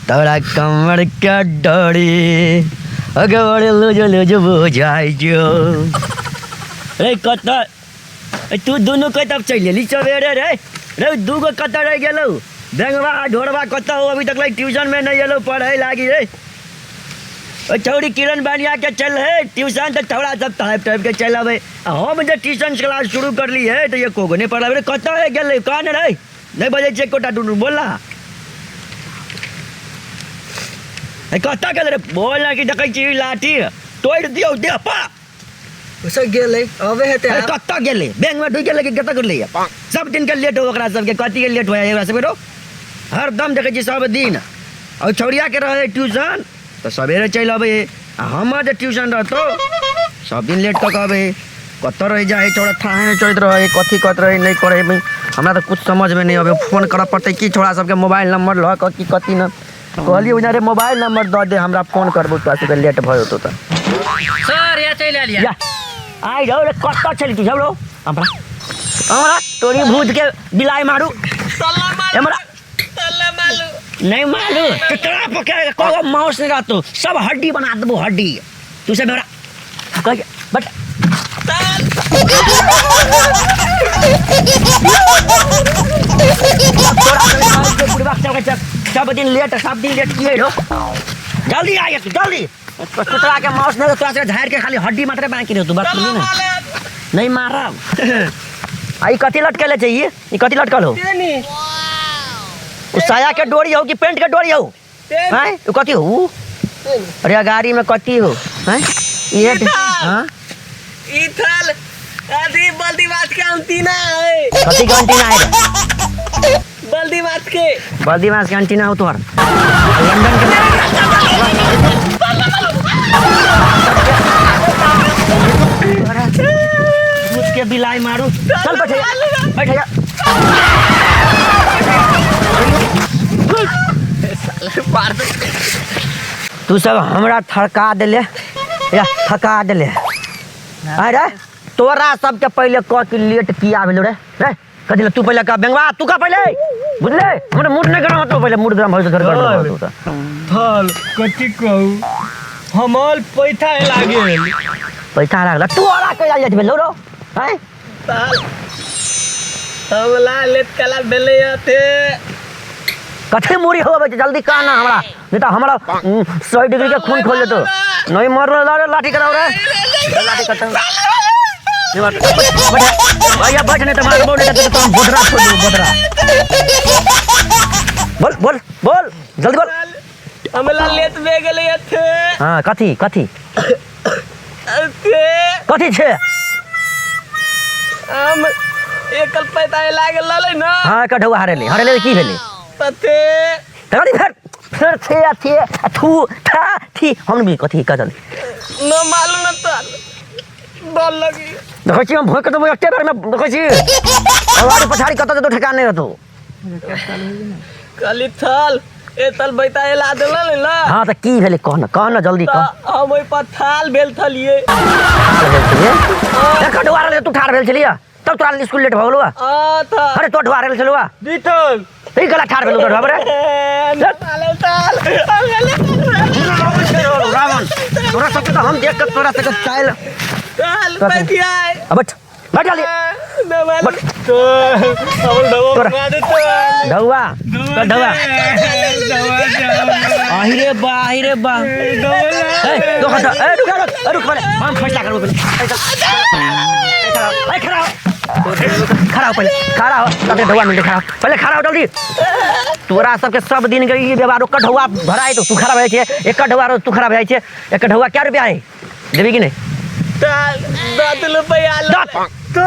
तोरा कमर के डोरी अगवड़ लुज बुझाई जो रे कत तू दोनों कत अब चल ली सवेरे रे रे दूगो कत रह गेलो बेंगवा ढोरवा कत हो अभी तक ट्यूशन में नहीं गेलो पढ़े लागी रे छौड़ी किरण बानिया के चल है ट्यूशन तो थोड़ा सब टाइप टाइप के चल अबे हम जब ट्यूशन क्लास शुरू कर ली है तो ये कोगो नहीं पढ़ा रे कत है गेले कौन रे नहीं बजे चेक कोटा टूटू बोला कत गेले रे बोल कि देखै छी लाठी तोड़ दियो दे पा उसे गेले अबे हेते कत गेले बैंक में ढुक गेले कि कत कर ले सब दिन के लेट हो ओकरा सब के कति के लेट होया एकरा सब रो हर दम देखै छी सब दिन और छौड़िया के रहे ट्यूशन तो सवेरे चल अबे हमार जो ट्यूशन रहतो सब दिन लेट तक अबे कत रह जाए छोड़ा थाहे में चलते रहे कथी कत रहे नहीं करे हमरा तो कुछ समझ में नहीं अबे फोन कर पड़ते कि छोड़ा सबके मोबाइल नंबर ल कि कथी न कहलिए उना रे मोबाइल नंबर द दे हमरा फोन करबो तो सबके लेट भयो तो सर या चल आलिया या आई जाओ रे कत चली तू सब लो हमरा तोरी भूत के बिलाई मारू हमरा नहीं मालूम कितना पके को मांस नहीं रहतो सब हड्डी बना दबो हड्डी तू से मेरा कह बट सब दिन लेट किए हो जल्दी आइए जल्दी कुतरा के मांस नहीं तोरा से झाड़ के खाली हड्डी मात्र बना के तू बात सुनी ना नहीं मारा आई कथी लटके ले चाहिए ये कथी लटकल हो साया के डोरी हो कि पेंट के डोरी हो हैं तू कथी हो अरे गाड़ी में कथी हो हैं ये हां इथल आदि बल्दी बात के अंटीना है कथी के अंटीना है बल्दी बात के अंटीना हो तोहर लंदन के बिलाई मारू चल बैठ जा तू सब हमरा थका देले या थका देले अरे तोरा सबके पहले क के लेट किया भेलो रे रे कथि तू पहले का बेंगवा तू का पहले बुझले हमरा मूड नहीं गरम तो पहले मूड गरम हो तो घर कर थल कथि कहू हमल पैसा लागेल पैसा लागला तू आला के जाई भेलो रो हैं ताल हमला लेट कला बेले आते कथे मोरी हो जल्दी का ना हमरा नहीं तो हमरा 100 डिग्री के खून खोल देतो नहीं मर लाठी कराओ रे लाठी कटा भैया बच नहीं तो मार बोल नहीं तो हम बोधरा छोड़ दो बोधरा बोल जल्दी बोल हमला लेट बे गेले थे हां कथी छे हम एकल पैसा लागल लाले ना हां कढवा हारेले की भेले तते तगड़ी फिर थे थू था थी हम भी कथी कदल न मालूम न तो डर लगी देखो छी हम भोक के तो एकटे बार में देखो छी हमारी पछाड़ी कत तो ठिकाने रहतो कली थल ए तल बैता ला देला ना हां त की भेले कहना जल्दी कह हम ओइ पर थाल भेल थलिए कढवा रे तू ठाड़ भेल छलिया तब तोरा स्कूल लेट भ गेलवा था अरे तो ढवा रे छलवा दीथल ई गला ठाड़ भेल तो ढवा रे रावण तोरा सबके तो हम देख के तोरा से स्टाइल ताल पैथिया बैठ जल्दी न मालूम तो हम डवा मार देता ढवा तो ढवा आहिरे बा ए तो रुक पहले हम फैसला करबो पहले खड़ा हो तबे ढवा मिल पहले खड़ा हो जल्दी तोरा सबके सब दिन के ई व्यवहार ओकर ढवा भराए तो तू खड़ा भए छे एक ढवा तू खड़ा भए छे एक ढवा क्या रुपया है देबी कि नहीं 10 रुपया तो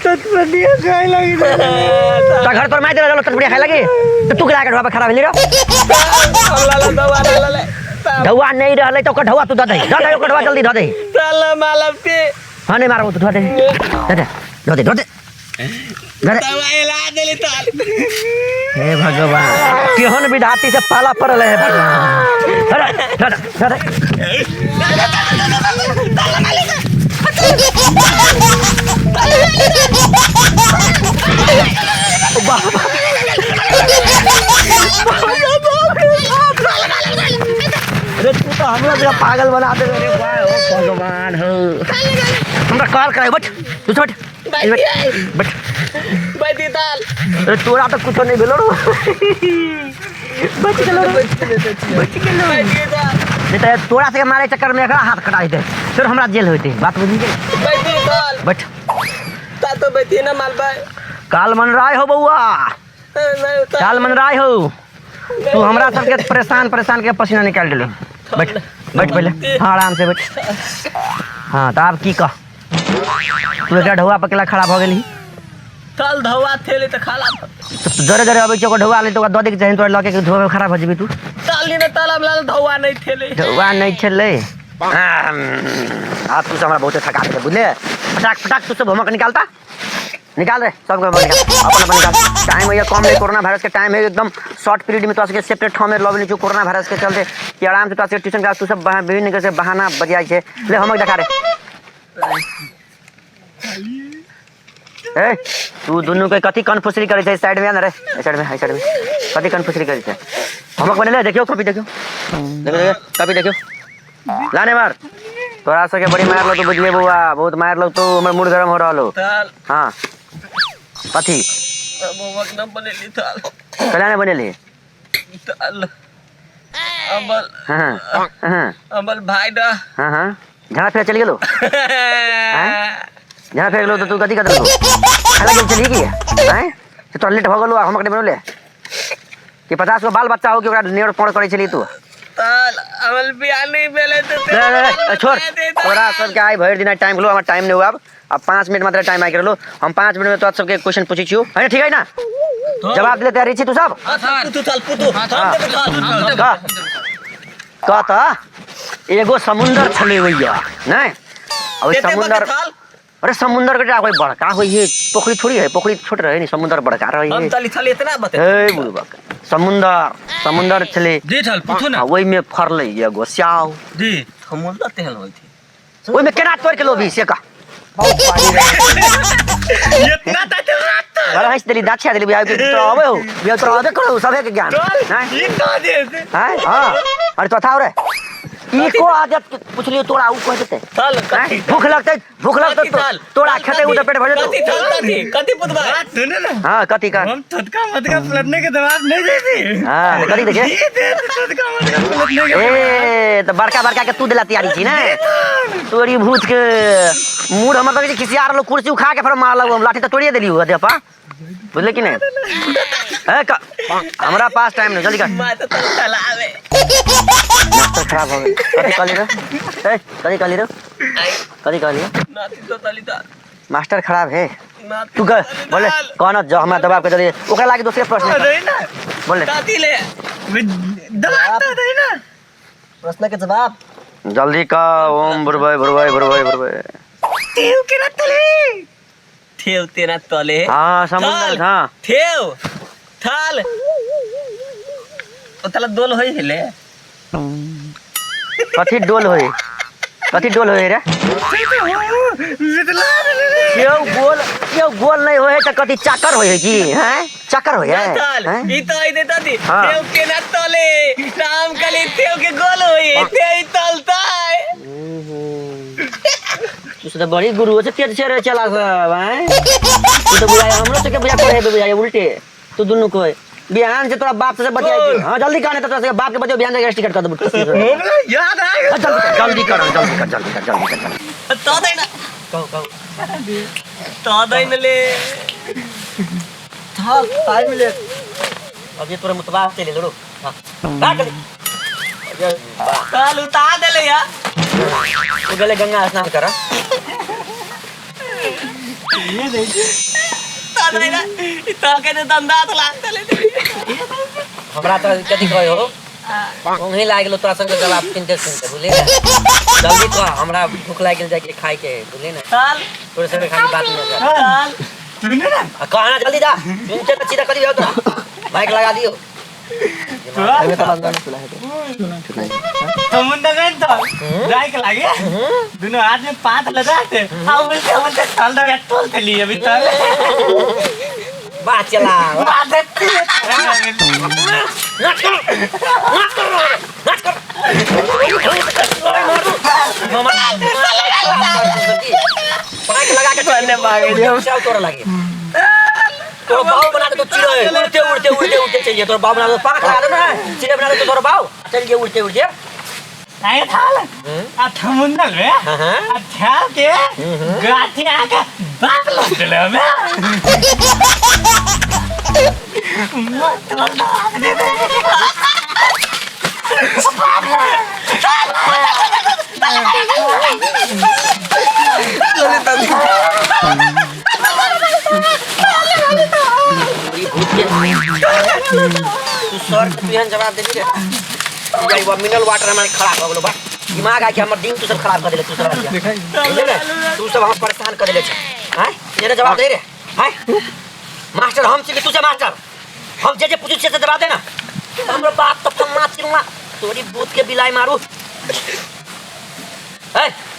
चटपटिया खाए लगी तो घर पर मार दे चटपटिया खाए लगी तो तू के ढवा खड़ा भेली रे ढवा नहीं रहले तो ओकर ढवा तू द दे ओकर ढवा जल्दी द दे ताला मालम पे हां नहीं मारबो तू द दे दवाई ला देली ताल हे भगवान केहन विधाती से पाला पड़ल है भगवान पूरा पागल बना दे रे वाह ओ भगवान हो हमरा कॉल करे बट तू छोड़ बट बैठी ताल अरे तोरा तो कुछ नहीं भेलो बच गेलो बैठी ताल नहीं तो तोरा से मारे चक्कर में एकरा हाथ कटा देते फिर हमरा जेल होते बात बुझी गई बैठी ताल बट ता तो बैठी ना माल भाई काल मन राय हो बउआ नहीं काल मन राय हो तू हमरा सबके परेशान के पसीना निकाल दिलो बैठ बैठ पहले हाँ आराम से बैठ हाँ तो आप की कह तू एकरा ढौआ पकला खराब हो गेली ताल धवा थेले तो खाला तो जरे जरे अबै चोको ढौआ ले तो दे के चाहिए तोरा लके धोए में खराब हो जेबी तू ताली ने ताला में धवा नहीं थेले ढौआ नहीं छले आप तू से हमरा बहुत थका दे बुझले फटाक फटाक तू सब होमवर्क निकालता निकाल रे सब को निकाल अपन अपन निकाल टाइम है कम नहीं कोरोना वायरस के टाइम है एकदम शॉर्ट पीरियड में तो के सेपरेट ठाव में लॉग नहीं कोरोना वायरस के चलते कि आराम से तो ट्यूशन क्लास तू सब विभिन्न के से बहाना बजाई छे ले होमवर्क दिखा रे ए तू दोनों के कथि कन्फ्यूजन करे छे साइड में ना रे साइड में कथि कन्फ्यूजन करे छे होमवर्क बने ले देखियो कॉपी देखियो कॉपी देखियो लाने मार तोरा सके बड़ी मार लो तो बुझले बुआ बहुत मार लो तो हमर मूड गरम हो रहलो ताल हां कथि होमवर्क न बनेली ताल कला ने बनेली ताल अमल हां अमल भाई दा हां जहां फिर चल गेलो जहां फिर गेलो तो तू कथि कर देलो खाला गेल चली गई हैं तो टॉयलेट हो गेलो हम के बनले कि 50 गो बाल बच्चा हो कि ओकरा नेड़ पड़ करे चली तू ताल अमल बियाह नहीं बेले तो छोड़ तोरा सब के आई भर दिन टाइम लो हमर टाइम नहीं हुआ अब 5 मिनट मात्र टाइम आ गेलो हम 5 मिनट में तो सबके क्वेश्चन पूछी छियो है ठीक है ना जवाब दे तैयारी छी तू सब तू ताल पुतू कहता एगो समुंदर छले भैया नहीं अब समुंदर अरे समुंदर के कोई बड़का होई है पोखरी थोड़ी है पोखरी छोट रहे नहीं समुंदर बड़का रही है हम ताली थाली इतना बते ए बुलबक समुंदर छले दे थाल पुतू ना ओई में फरले एगो स्याव दे समुंदर तेल होई थी ओई में केना तोड़ के लोभी से का इतना तत अरे हंस दिली दाछिया दिली बिया तो आवे हो बिया तो आवे करो सबे के ज्ञान नहीं ये का दे हां हां अरे तो था रे ई को आदत पूछ लियो तोरा ऊ कह देते ताल भूख लगते तोरा खेते उधर पेट भर कथि थाल कथि पुतबा सुने ना हां कथि का हम थटका मटका पलटने के जवाब नहीं देती हां कथि देखे थटका मटका पलटने के ए तो बड़का के तू दिला तैयारी छी ना तोरी भूत के मूड हमर तो किसी यार लोग कुर्सी उठा के फिर मार लगो हम लाठी तो तोड़िए देली हो देपा बुझले कि नहीं ए हमरा पास टाइम नहीं जल्दी कर मैं तो चलावे मास्टर खराब हो गए कथि कहली रे ए कथि कहली नाती तो ताली ताल मास्टर खराब है नाती तू कह बोले कौन जो हमरा दबाव के दे ओकरा लागे दूसरे प्रश्न दे ना बोले नाती ले दबाव तो दे ना प्रश्न के जवाब जल्दी का ओम बुरबय थेव के ना तले थेव तेरा तले हां समुद्र हां थेव थाल ओ तला दोल होई हेले कथि डोल होई रे क्यों गोल नहीं होए त कथि चाकर होए जी हैं चाकर होए थाल हैं ई तो आई देता थी हाँ। थेव के ना तले राम कली थेव के गोल होई थेव तलता है तू तो बड़ी गुरु से तेज से चला सब हैं तू तो बुझाया हमरो से के बुझा करे बुझाया उल्टे तू दोनों को बिहान से तोरा बाप से बतियाई हां जल्दी कहने तो से बाप के बतियो बिहान से टिकट कर दे याद आ गया जल्दी कर तो दे ना कहो तो दे न ले था टाइम ले अब ये तोरा मुतबा से ले लो हां काट ले ताल उतार दे ले यार तू गले गंगा स्नान करा ये दे तो दे ना तो के धंधा तो लागत ले हमरा तो कथि कहै हो ओंघी लाग गेलो तोरा संग जवाब सुनते बुझले ना जल्दी तो हमरा भूख लाग गेल जाके खाए के बुझले ना ताल तोरे संग खाली बात नहीं कर ताल सुने ना कहना जल्दी जा सुनते तो सीधा करी हो तो माइक लगा दियो में तो बंद नहीं सुना है समुद्र में तो जाए के लागे दोनों हाथ में पात लगाते अब समुद्र चल रहा टोल के लिए अभी तक बात चला नाच कर भागे दियो क्या तोरा लगे तोरा बाव बना दे तो चिड़ै उड़ते उड़ते उड़ते उड़ते चल तोरा बाव बना दे पाख लगा दे ना चिड़ै बना दे तो तोरा बाव चल गए उड़ते उड़ते नाही थाल आ थमुंदल रे आ थाल के गाठी आका बाप लटले में मत दे दे तू सर तू यहाँ जवाब दे रे जाई वो मिनरल वाटर में खराब हो गेलो बा दिमाग आ के हमर दिन तू सब खराब कर देले तू सब तू सब हम परेशान कर देले छ हैं ये जवाब दे रे हैं मास्टर हम से तू से मास्टर हम जे पूछू से जवाब दे ना हमरो बाप तो फन्ना चिरुआ तोरी बूथ के बिलाई मारू है